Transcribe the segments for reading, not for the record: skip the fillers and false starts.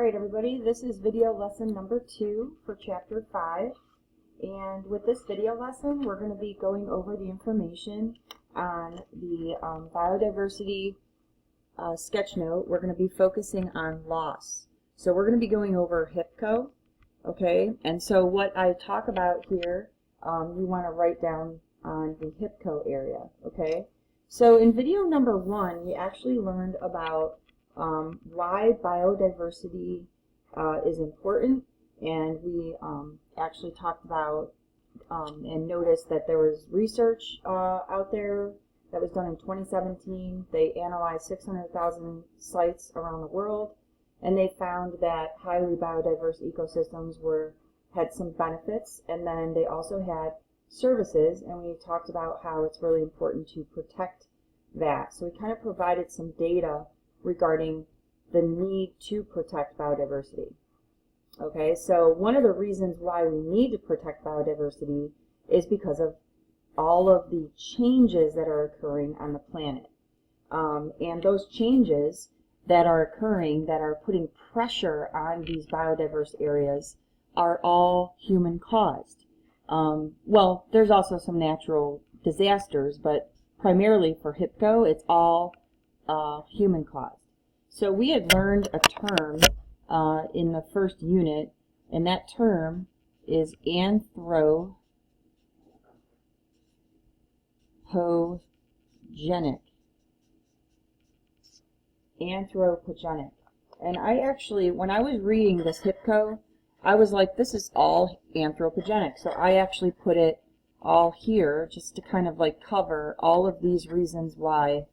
Alright everybody, this is video lesson number 2 for chapter 5, and with this video lesson we're going to be going over the information on the biodiversity sketch note. We're going to be focusing on loss. So we're going to be going over HIPCO, okay, and so what I talk about here you want to write down on the HIPCO area, okay. So in video number 1 we actually learned about why biodiversity is important, and we actually talked about and noticed that there was research out there that was done in 2017. They analyzed 600,000 sites around the world, and they found that highly biodiverse ecosystems had some benefits, and then they also had services, and we talked about how it's really important to protect that. So we kind of provided some data regarding the need to protect biodiversity. Okay, so one of the reasons why we need to protect biodiversity is because of all of the changes that are occurring on the planet. And those changes that are occurring, that are putting pressure on these biodiverse areas, are all human caused. Well, there's also some natural disasters, but primarily for HIPCO, it's all human caused. So we had learned a term in the first unit, and that term is anthropogenic. Anthropogenic. And I actually, when I was reading this HIPCO, I was like, this is all anthropogenic. So I actually put it all here just to kind of like cover all of these reasons why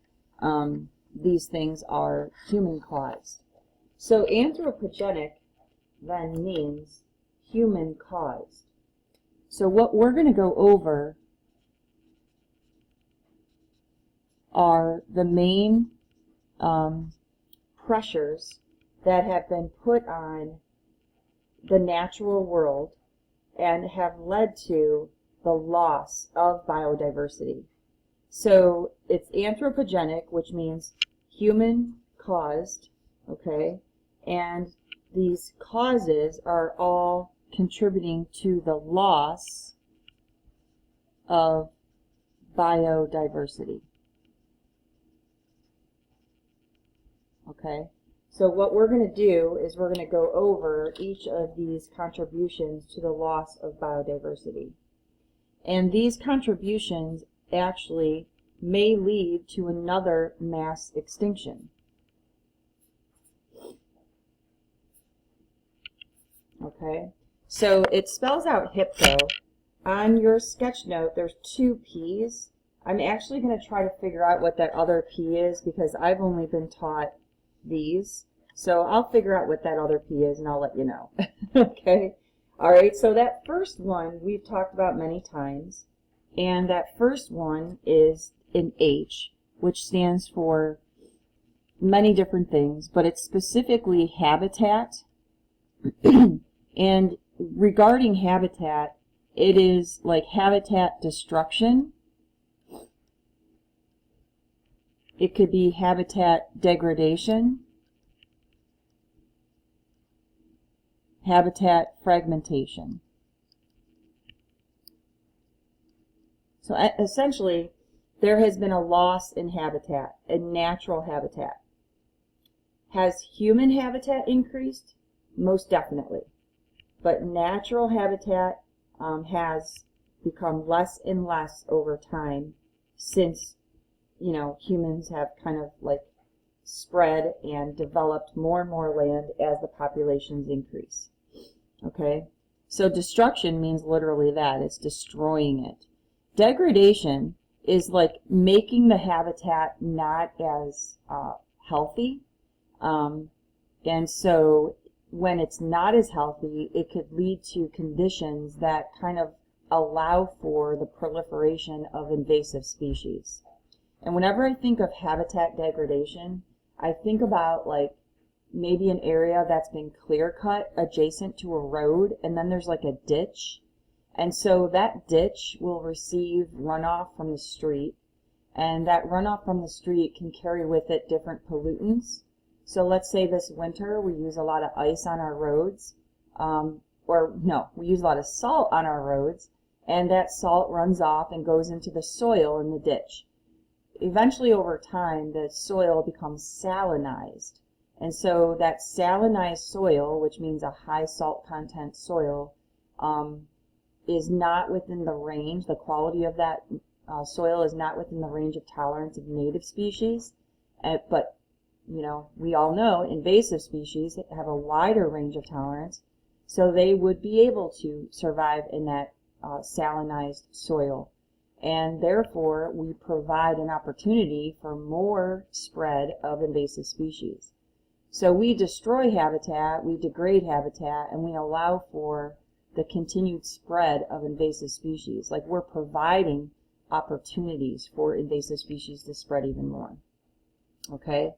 these things are human caused. So anthropogenic then means human caused. So what we're going to go over are the main pressures that have been put on the natural world and have led to the loss of biodiversity. So it's anthropogenic, which means human caused, okay, and these causes are all contributing to the loss of biodiversity. Okay, so what we're going to do is we're going to go over each of these contributions to the loss of biodiversity. And these contributions actually may lead to another mass extinction. Okay, so it spells out HIPCO. On your sketch note, there's 2 P's. I'm actually going to try to figure out what that other P is because I've only been taught these. So I'll figure out what that other P is and I'll let you know. Okay, alright, so that first one we've talked about many times. And that first one is an H, which stands for many different things, but it's specifically habitat. And regarding habitat, it is like habitat destruction. It could be habitat degradation, habitat fragmentation. So essentially, there has been a loss in habitat, in natural habitat. Has human habitat increased? Most definitely. But natural habitat has become less and less over time since, you know, humans have kind of like spread and developed more and more land as the populations increase. Okay? So destruction means literally that. It's destroying it. Degradation is like making the habitat not as healthy. And so when it's not as healthy, it could lead to conditions that kind of allow for the proliferation of invasive species. And whenever I think of habitat degradation, I think about like maybe an area that's been clear cut adjacent to a road, and then there's like a ditch. And so that ditch will receive runoff from the street, and that runoff from the street can carry with it different pollutants. So let's say this winter we use a lot of ice on our roads, or no, we use a lot of salt on our roads, and that salt runs off and goes into the soil in the ditch. Eventually, over time, the soil becomes salinized. And so that salinized soil, which means a high salt content soil, is not within the range, the quality of that soil is not within the range of tolerance of native species. But, you know, we all know invasive species have a wider range of tolerance, so they would be able to survive in that salinized soil. And therefore, we provide an opportunity for more spread of invasive species. So we destroy habitat, we degrade habitat, and we allow for the continued spread of invasive species. Like, we're providing opportunities for invasive species to spread even more. Okay?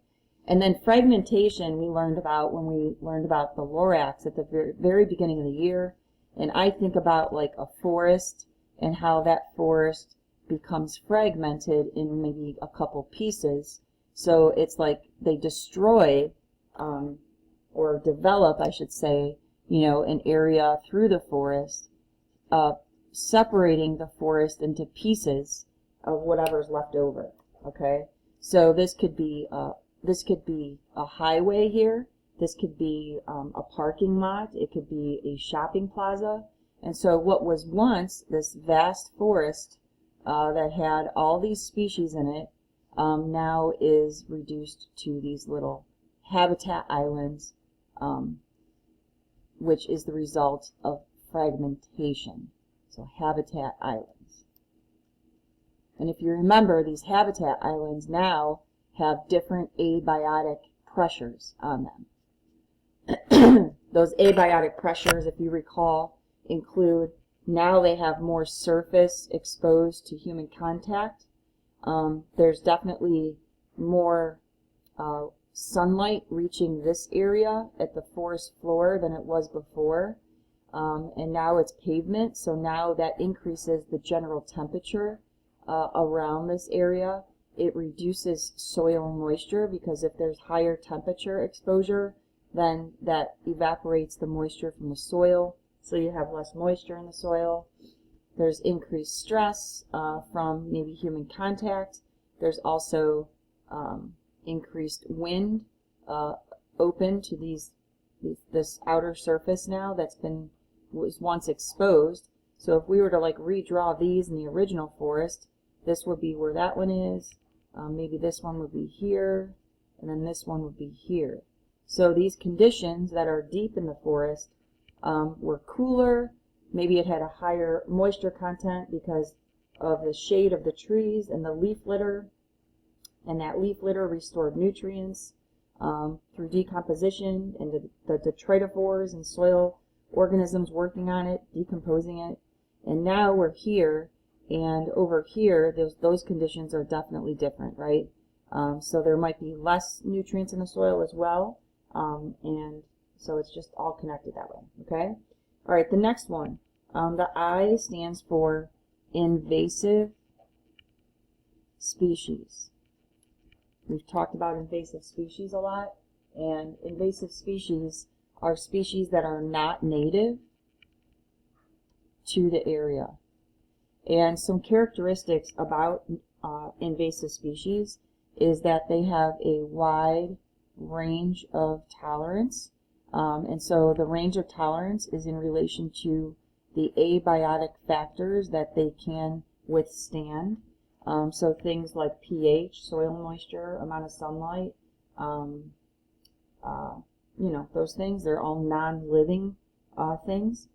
And then fragmentation we learned about when we learned about the Lorax at the very beginning of the year. And I think about like a forest and how that forest becomes fragmented in maybe a couple pieces. So it's like they destroy or develop, I should say, you know, an area through the forest, separating the forest into pieces of whatever's left over. Okay, so this could be a highway here. This could be a parking lot. It could be a shopping plaza. And so what was once this vast forest that had all these species in it now is reduced to these little habitat islands, which is the result of fragmentation. So habitat islands. And if you remember, these habitat islands now have different abiotic pressures on them. Those abiotic pressures, if you recall, include now they have more surface exposed to human contact. There's definitely more sunlight reaching this area at the forest floor than it was before. And now it's pavement, so now that increases the general temperature around this area. It reduces soil moisture, because if there's higher temperature exposure, then that evaporates the moisture from the soil, so you have less moisture in the soil. There's increased stress from maybe human contact. There's also increased wind open to this outer surface now was once exposed. So if we were to like redraw these in the original forest, this would be where that one is. Maybe this one would be here, and then this one would be here. So these conditions that are deep in the forest were cooler. Maybe it had a higher moisture content because of the shade of the trees and the leaf litter. And that leaf litter restored nutrients through decomposition and the detritivores and soil organisms working on it, decomposing it. And now we're here, and over here, those conditions are definitely different, right? So there might be less nutrients in the soil as well, and so it's just all connected that way, okay? All right, the next one. The I stands for invasive species. We've talked about invasive species a lot, and invasive species are species that are not native to the area. And some characteristics about invasive species is that they have a wide range of tolerance. And so the range of tolerance is in relation to the abiotic factors that they can withstand. So things like pH, soil moisture, amount of sunlight, you know, those things, they're all non-living things.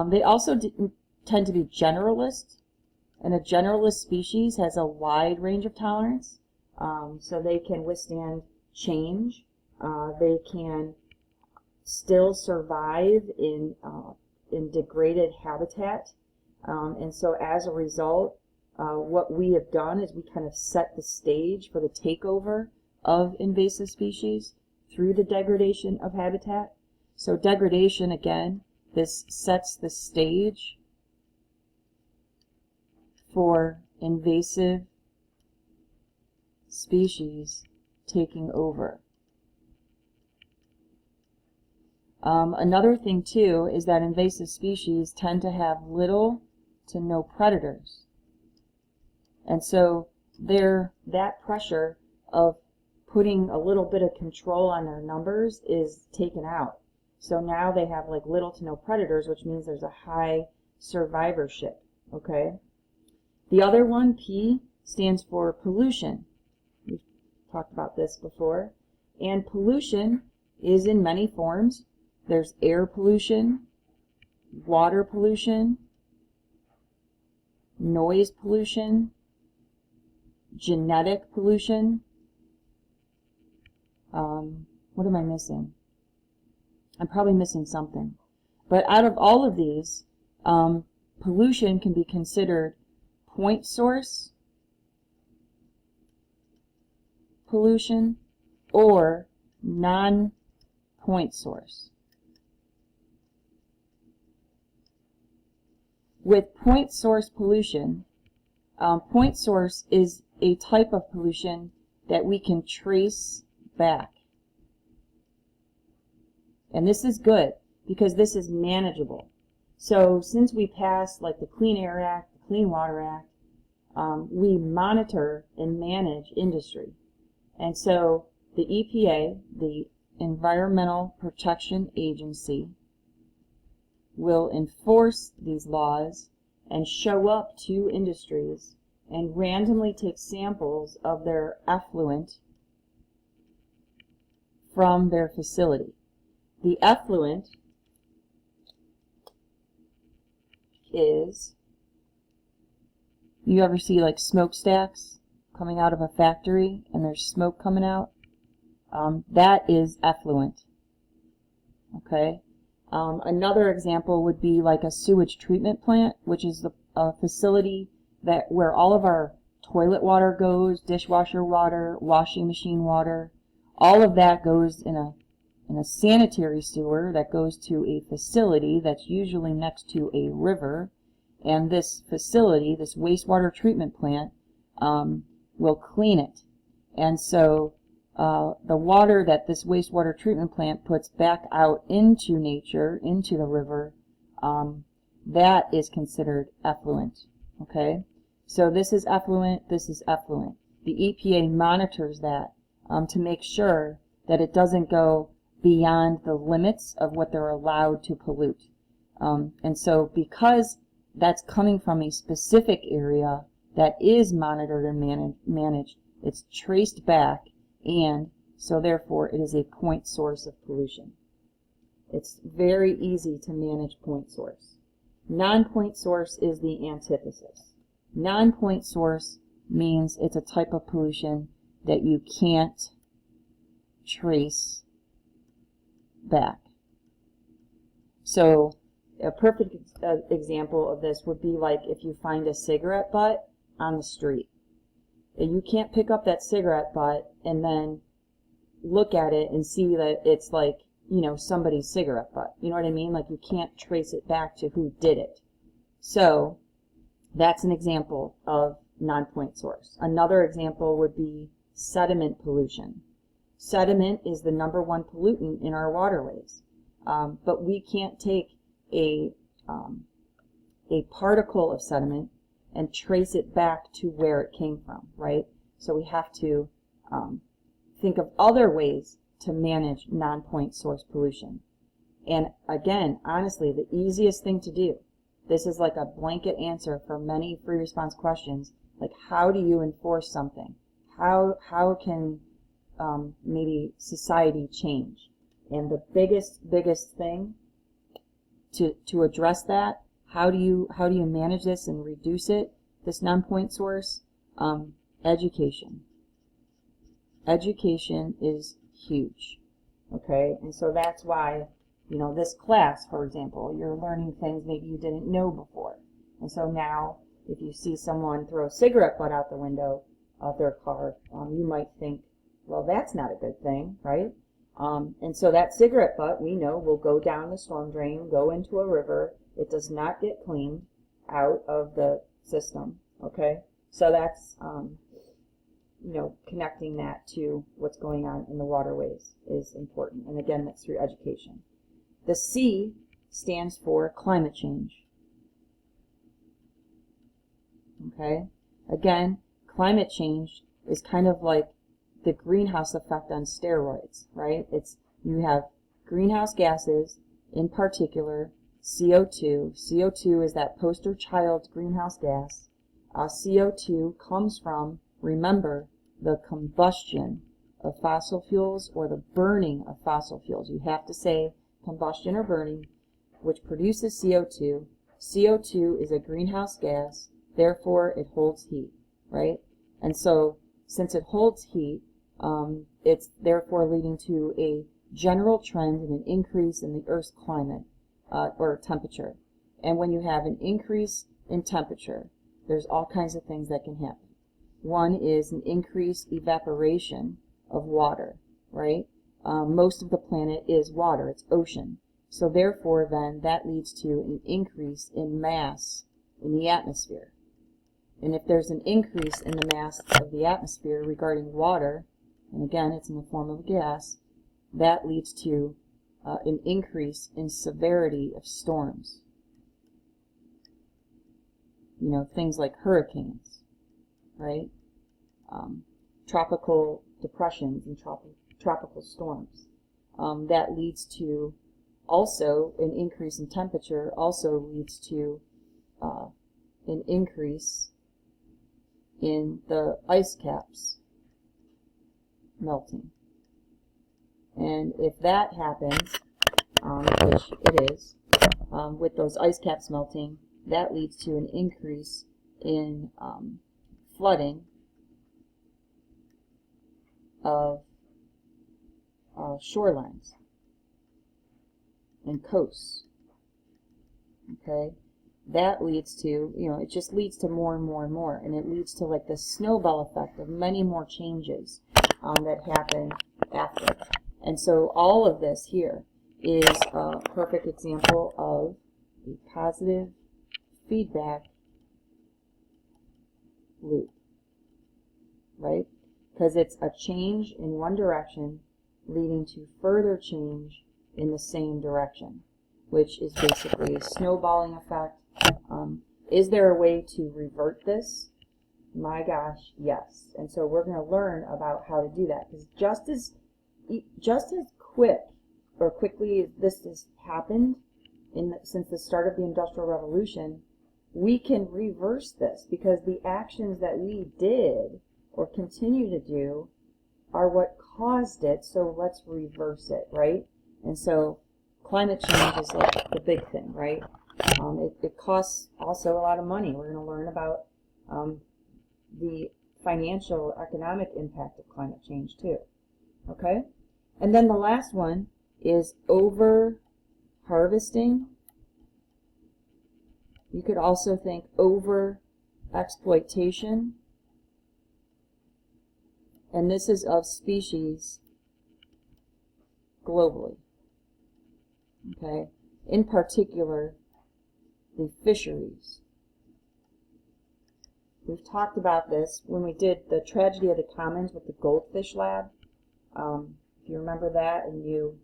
They also tend to be generalist, and a generalist species has a wide range of tolerance. So they can withstand change. They can still survive in degraded habitat. And so as a result, what we have done is we kind of set the stage for the takeover of invasive species through the degradation of habitat. So degradation, again, this sets the stage for invasive species taking over. Another thing too is that invasive species tend to have little to no predators. And so that pressure of putting a little bit of control on their numbers is taken out. So now they have like little to no predators, which means there's a high survivorship. Okay? The other one, P, stands for pollution. We've talked about this before. And pollution is in many forms. There's air pollution, water pollution, noise pollution, genetic pollution. What am I missing? I'm probably missing something. But out of all of these, pollution can be considered point source pollution or non-point source. With point source pollution, point source is a type of pollution that we can trace back. And this is good because this is manageable. So since we passed like the Clean Air Act, the Clean Water Act, we monitor and manage industry. And so the EPA, the Environmental Protection Agency, will enforce these laws and show up to industries and randomly take samples of their effluent from their facility. The effluent is, you ever see like smokestacks coming out of a factory and there's smoke coming out? That is effluent. Okay? Another example would be like a sewage treatment plant, which is a facility where all of our toilet water goes, dishwasher water, washing machine water. All of that goes in a sanitary sewer that goes to a facility that's usually next to a river. And this facility, this wastewater treatment plant, will clean it. And so the water that this wastewater treatment plant puts back out into nature, into the river, that is considered effluent. Okay? So this is effluent, this is effluent. The EPA monitors that to make sure that it doesn't go beyond the limits of what they're allowed to pollute. And so because that's coming from a specific area that is monitored and managed, it's traced back, and so therefore it is a point source of pollution. It's very easy to manage point source. Non-point source is the antithesis. Non-point source means it's a type of pollution that you can't trace back. So a perfect example of this would be like if you find a cigarette butt on the street. You can't pick up that cigarette butt and then look at it and see that it's like, you know, somebody's cigarette butt. You know what I mean? Like you can't trace it back to who did it. So that's an example of non-point source. Another example would be sediment pollution. Sediment is the #1 pollutant in our waterways. But we can't take a particle of sediment and trace it back to where it came from, right? So we have to think of other ways to manage non-point source pollution. And again, honestly, the easiest thing to do, this is like a blanket answer for many free response questions, like how do you enforce something? How can maybe society change? And the biggest thing to address that, how do you manage this and reduce it, this non-point source? Education. Education is huge. Okay, and so that's why, you know, this class, for example, you're learning things maybe you didn't know before. And so now, if you see someone throw a cigarette butt out the window of their car, you might think, well, that's not a good thing, right? And so that cigarette butt, we know, will go down the storm drain, go into a river. It does not get cleaned out of the system, okay? So that's, you know, connecting that to what's going on in the waterways is important. And again, that's through education. The C stands for climate change. Okay? Again, climate change is kind of like the greenhouse effect on steroids, right? You have greenhouse gases, in particular CO2. CO2 is that poster child greenhouse gas. CO2 comes from, remember, the combustion of fossil fuels or the burning of fossil fuels. You have to say combustion or burning, which produces CO2. CO2 is a greenhouse gas, therefore it holds heat, right? And so, since it holds heat, it's therefore leading to a general trend in an increase in the Earth's climate or temperature. And when you have an increase in temperature, there's all kinds of things that can happen. One is an increased evaporation of water, right? Most of the planet is water, it's ocean. So therefore then that leads to an increase in mass in the atmosphere. And if there's an increase in the mass of the atmosphere regarding water, and again it's in the form of a gas, that leads to an increase in severity of storms. You know, things like hurricanes, right? Tropical depressions and tropical storms. That leads to also an increase in temperature, also leads to an increase in the ice caps melting. And if that happens, which it is, with those ice caps melting, that leads to an increase in flooding of shorelines and coasts. Okay? That leads to, you know, it just leads to more and more and more. And it leads to like the snowball effect of many more changes that happen after. And so all of this here is a perfect example of a positive feedback loop, right? Because it's a change in one direction leading to further change in the same direction, which is basically a snowballing effect. Is there a way to revert this? My gosh, yes. And so we're going to learn about how to do that. Because just as quickly as this has happened since the start of the Industrial Revolution, we can reverse this because the actions that we did or continue to do are what caused it, so let's reverse it, right? And so climate change is like the big thing, right? It costs also a lot of money. We're going to learn about the financial, economic impact of climate change too. Okay? And then the last one is over-harvesting. You could also think over-exploitation. And this is of species globally. Okay? In particular, the fisheries. We've talked about this when we did the tragedy of the commons with the goldfish lab. If you remember that, and you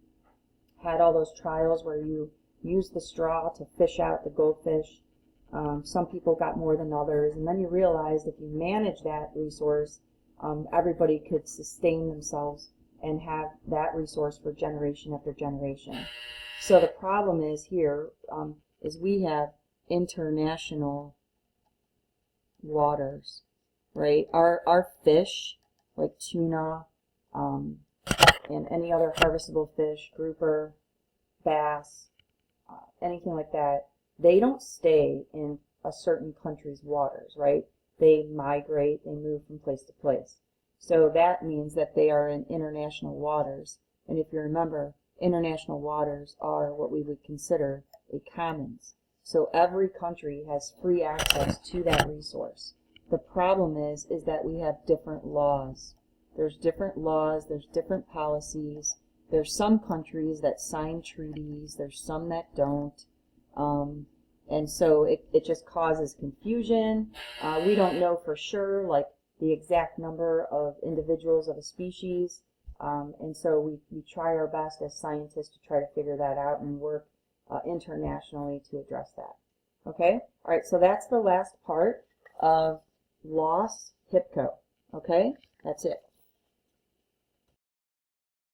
had all those trials where you used the straw to fish out the goldfish. Some people got more than others, and then you realized if you manage that resource, everybody could sustain themselves and have that resource for generation after generation. So the problem is here is we have international waters, right? Our fish, like tuna, and any other harvestable fish, grouper, bass, anything like that, they don't stay in a certain country's waters, right? They migrate, they move from place to place. So that means that they are in international waters. And if you remember, international waters are what we would consider a commons. So every country has free access to that resource. The problem is that we have different laws. There's different laws, there's different policies. There's some countries that sign treaties, there's some that don't. And so it just causes confusion. We don't know for sure, like, the exact number of individuals of a species. And so we try our best as scientists to try to figure that out and work internationally to address that. Okay? All right, so that's the last part of loss HIPCO. Okay? That's it.